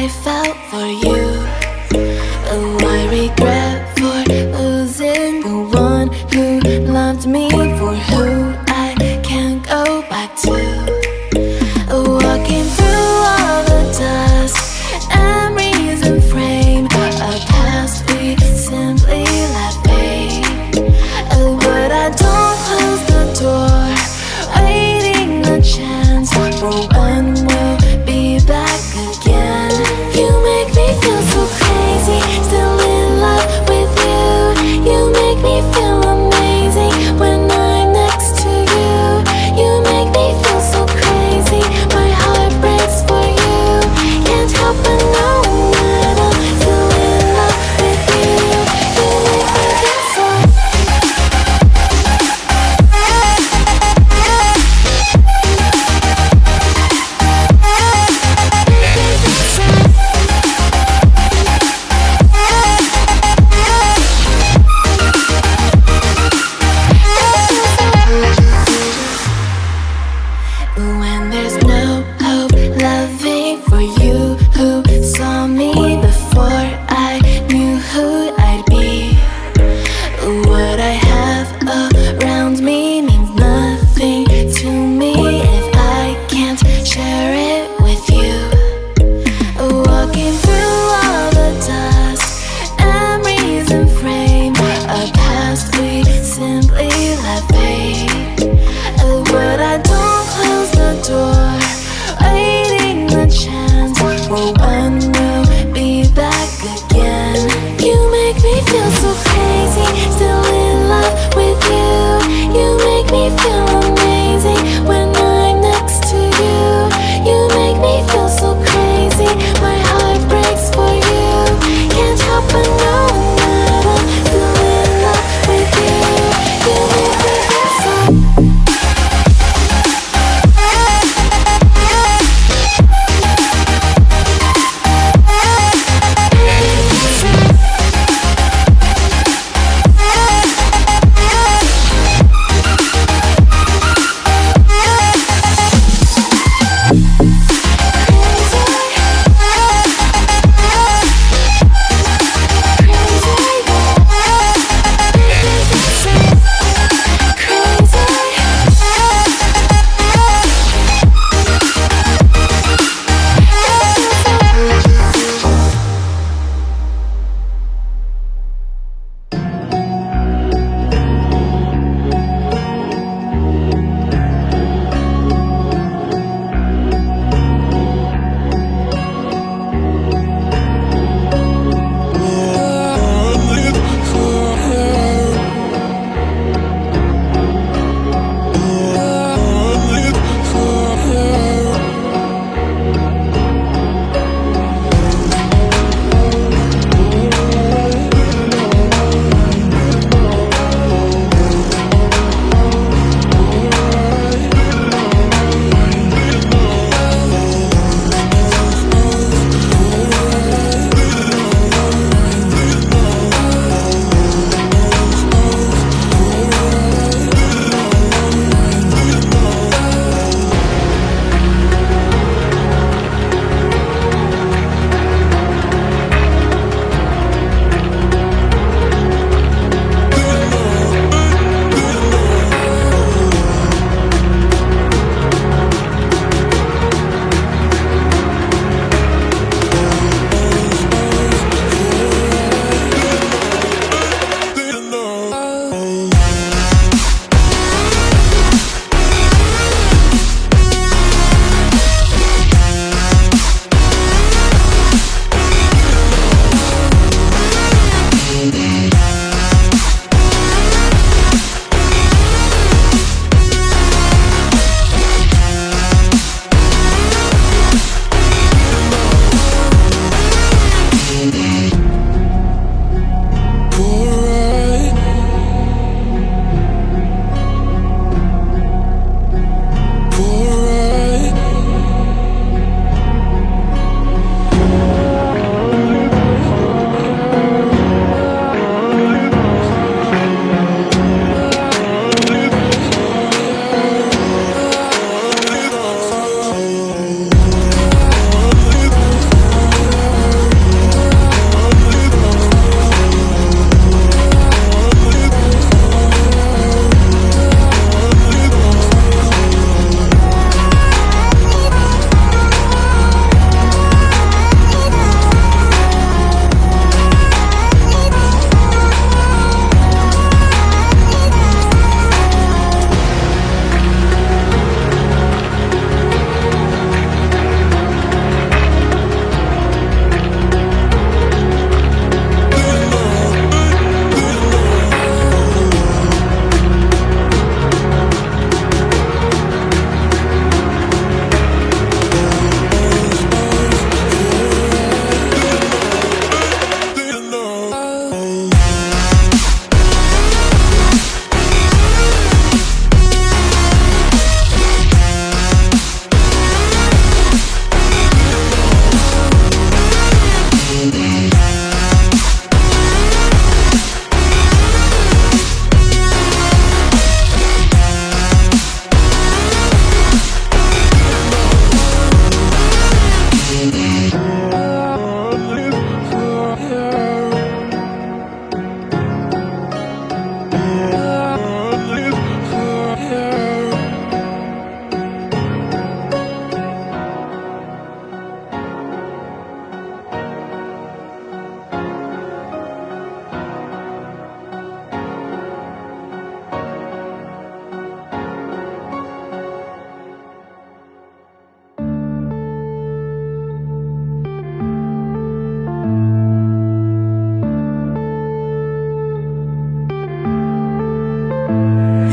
I felt for you. Oh, I regret for losing the one who loved me, for who I can't go back to. Walking through all the dust, memories and frame a past we simply let fade. Oh, but I don't close the door, waiting a chance for when we'll be back again. You make me feel so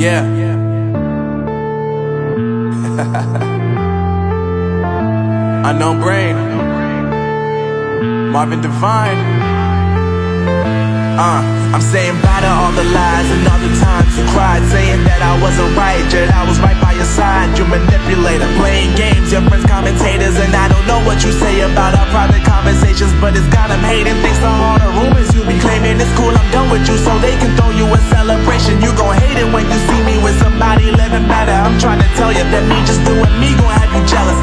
Yeah. Unknown Brain, Marvin Divine. I'm saying bye to all the lies and all the times you cried, saying that I wasn't right, yet I was right by your side. You manipulator, playing games, your friends commentators, and I don't know what you say about our private conversations, but it's got them hating. Thanks to all the rumors you be claiming, it's cool, I'm done with you, so they can throw you a celebration. You gon' hate it when you see me with somebody living better. I'm trying to tell you that me just doing me gon' have you jealous.